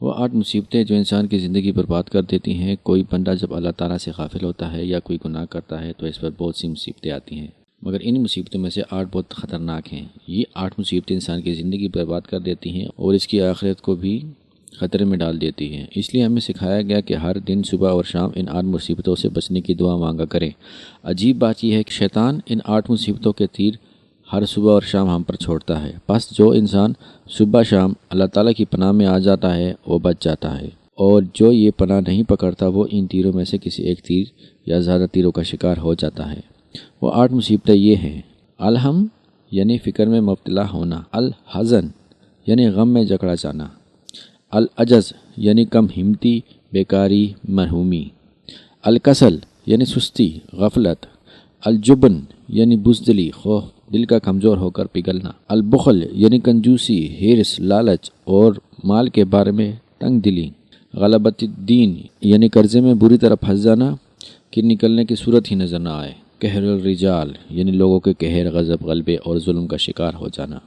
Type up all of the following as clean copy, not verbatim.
وہ 8 مصیبتیں جو انسان کی زندگی برباد کر دیتی ہیں۔ کوئی بندہ جب اللہ تعالیٰ سے غافل ہوتا ہے یا کوئی گناہ کرتا ہے تو اس پر بہت سی مصیبتیں آتی ہیں، مگر ان مصیبتوں میں سے 8 بہت خطرناک ہیں۔ یہ 8 مصیبتیں انسان کی زندگی برباد کر دیتی ہیں اور اس کی آخرت کو بھی خطرے میں ڈال دیتی ہیں۔ اس لیے ہمیں سکھایا گیا کہ ہر دن صبح اور شام ان 8 مصیبتوں سے بچنے کی دعا مانگا کریں۔ عجیب بات یہ ہے کہ شیطان ان 8 مصیبتوں کے تیر ہر صبح اور شام ہم پر چھوڑتا ہے، بس جو انسان صبح شام اللہ تعالیٰ کی پناہ میں آ جاتا ہے وہ بچ جاتا ہے، اور جو یہ پناہ نہیں پکڑتا وہ ان تیروں میں سے کسی ایک تیر یا زیادہ تیروں کا شکار ہو جاتا ہے۔ وہ 8 مصیبتیں یہ ہیں: الہم یعنی فکر میں مبتلا ہونا، الحزن یعنی غم میں جکڑا جانا، العجز یعنی کم ہمتی، بیکاری، محرومی، الکسل یعنی سستی، غفلت، الجبن یعنی بزدلی، خوف، دل کا کمزور ہو کر پگھلنا، البخل یعنی کنجوسی، ہرس، لالچ اور مال کے بارے میں تنگ دلی، غلبۃ الدین یعنی قرضے میں بری طرح پھنس جانا کہ نکلنے کی صورت ہی نظر نہ آئے، قہر الرجال یعنی لوگوں کے قہر، غضب، غلبے اور ظلم کا شکار ہو جانا۔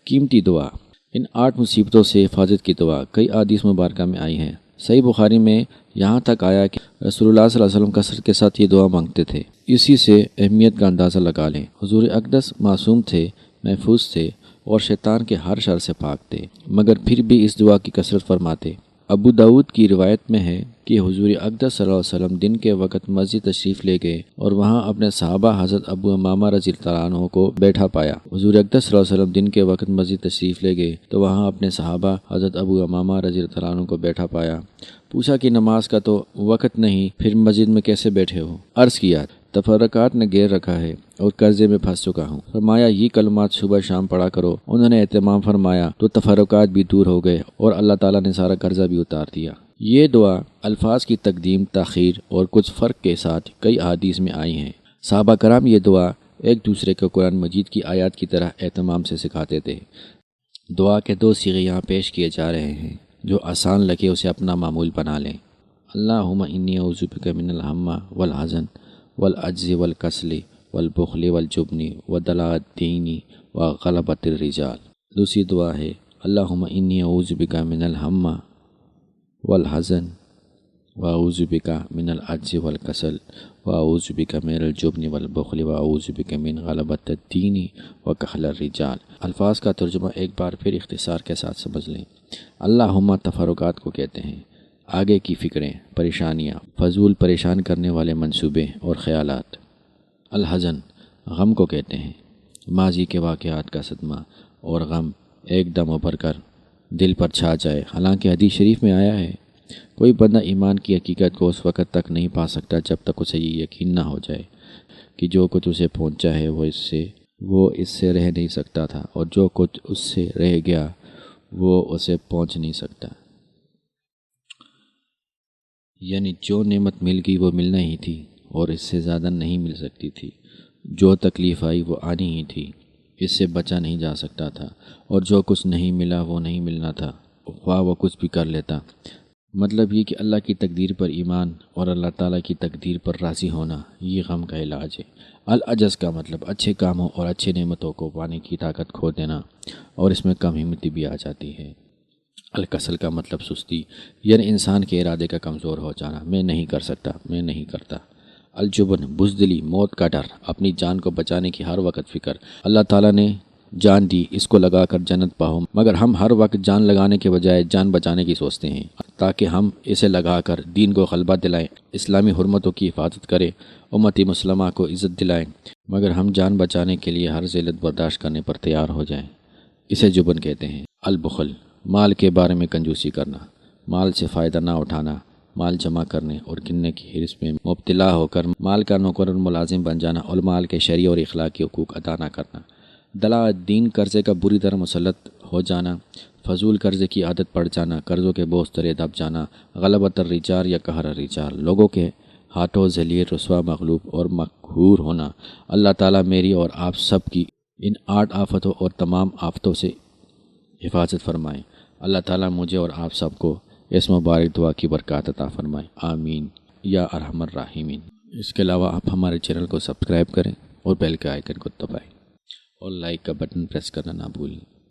قیمتی دعا۔ ان 8 مصیبتوں سے حفاظت کی دعا کئی احادیث مبارکہ میں آئی ہیں۔ صحیح بخاری میں یہاں تک آیا کہ رسول اللہ صلی اللہ علیہ وسلم کثرت کے ساتھ یہ دعا مانگتے تھے۔ اسی سے اہمیت کا اندازہ لگا لیں۔ حضور اقدس معصوم تھے، محفوظ تھے اور شیطان کے ہر شر سے پاک تھے، مگر پھر بھی اس دعا کی کثرت فرماتے۔ ابو داؤد کی روایت میں ہے کہ حضور اقدس صلی اللہ علیہ وسلم دن کے وقت مسجد تشریف لے گئے اور وہاں اپنے صحابہ حضرت ابو امامہ رضی اللہ عنہ کو بیٹھا پایا۔ حضور اقدس صلی اللہ علیہ وسلم دن کے وقت مسجد تشریف لے گئے تو وہاں اپنے صحابہ حضرت ابو امامہ رضی اللہ عنہ کو بیٹھا پایا۔ پوچھا کہ نماز کا تو وقت نہیں، پھر مسجد میں کیسے بیٹھے ہو؟ عرض کیا تفرقات نے گھیر رکھا ہے اور قرضے میں پھنس چکا ہوں۔ فرمایا یہ کلمات صبح شام پڑھا کرو۔ انہوں نے اہتمام فرمایا تو تفرقات بھی دور ہو گئے اور اللہ تعالیٰ نے سارا قرضہ بھی اتار دیا۔ یہ دعا الفاظ کی تقدیم، تاخیر اور کچھ فرق کے ساتھ کئی احادیث میں آئی ہیں۔ صحابہ کرام یہ دعا ایک دوسرے کو قرآن مجید کی آیات کی طرح اہتمام سے سکھاتے تھے۔ دعا کے 2 صیغے یہاں پیش کیے جا رہے ہیں، جو آسان لگے اسے اپنا معمول بنا لیں۔ اللہم انی اعوذ بک من الہم والحزن والعجز والکسل والبخل والجبن وضلال الدین وغلبۃ الرجال۔ دوسری دعا ہے اللہم انی اعوذ بک من الہم والحزن واعوذ بک من العجز والکسل واعوذ بک من الجبن والبخل واعوذ بک من غلبۃ الدین وقہر الرجال۔ الفاظ کا ترجمہ ایک بار پھر اختصار کے ساتھ سمجھ لیں۔ اللہم تفرقات کو کہتے ہیں، آگے کی فکریں، پریشانیاں، فضول پریشان کرنے والے منصوبے اور خیالات۔ الحزن غم کو کہتے ہیں، ماضی کے واقعات کا صدمہ اور غم ایک دم ابھر کر دل پر چھا جائے۔ حالانکہ حدیث شریف میں آیا ہے کوئی بندہ ایمان کی حقیقت کو اس وقت تک نہیں پا سکتا جب تک اسے یہ یقین نہ ہو جائے کہ جو کچھ اسے پہنچا ہے وہ اس سے رہ نہیں سکتا تھا، اور جو کچھ اس سے رہ گیا وہ اسے پہنچ نہیں سکتا۔ یعنی جو نعمت مل گئی وہ ملنا ہی تھی اور اس سے زیادہ نہیں مل سکتی تھی، جو تکلیف آئی وہ آنی ہی تھی، اس سے بچا نہیں جا سکتا تھا، اور جو کچھ نہیں ملا وہ نہیں ملنا تھا، خواہ وہ کچھ بھی کر لیتا۔ مطلب یہ کہ اللہ کی تقدیر پر ایمان اور اللہ تعالیٰ کی تقدیر پر راضی ہونا یہ غم کا علاج ہے۔ العجز کا مطلب اچھے کاموں اور اچھے نعمتوں کو پانے کی طاقت کھو دینا، اور اس میں کم ہمتی بھی آ جاتی ہے۔ الکسل کا مطلب سستی، یعنی انسان کے ارادے کا کمزور ہو جانا، میں نہیں کر سکتا، میں نہیں کرتا۔ الجبن بزدلی، موت کا ڈر، اپنی جان کو بچانے کی ہر وقت فکر۔ اللہ تعالیٰ نے جان دی، اس کو لگا کر جنت پاؤ، مگر ہم ہر وقت جان لگانے کے بجائے جان بچانے کی سوچتے ہیں تاکہ ہم اسے لگا کر دین کو غلبہ دلائیں، اسلامی حرمتوں کی حفاظت کریں، امت مسلمہ کو عزت دلائیں، مگر ہم جان بچانے کے لیے ہر ذلت برداشت کرنے پر تیار ہو جائیں۔ اسے جبن کہتے ہیں۔ البخل مال کے بارے میں کنجوسی کرنا، مال سے فائدہ نہ اٹھانا، مال جمع کرنے اور گننے کی حرص میں مبتلا ہو کر مال کا نوکر اور ملازم بن جانا اور مال کے شرعی اور اخلاقی حقوق ادا نہ کرنا۔ دلال الدین قرضے کا بری طرح مسلط ہو جانا، فضول قرضے کی عادت پڑ جانا، قرضوں کے بوجھ تلے دب جانا، غلبۃ الرجال یا قہر الرجال، لوگوں کے ہاتھوں ذلیل، رسوا، مغلوب اور مقہور ہونا۔ اللہ تعالیٰ میری اور آپ سب کی ان 8 آفتوں اور تمام آفتوں سے حفاظت فرمائیں۔ اللہ تعالیٰ مجھے اور آپ سب کو اس مبارک دعا کی برکات عطا فرمائیں، آمین یا ارحم الراحمین۔ اس کے علاوہ آپ ہمارے چینل کو سبسکرائب کریں اور بیل کے آئیکن کو دبائیں اور لائک کا بٹن پریس کرنا نہ بھولیں۔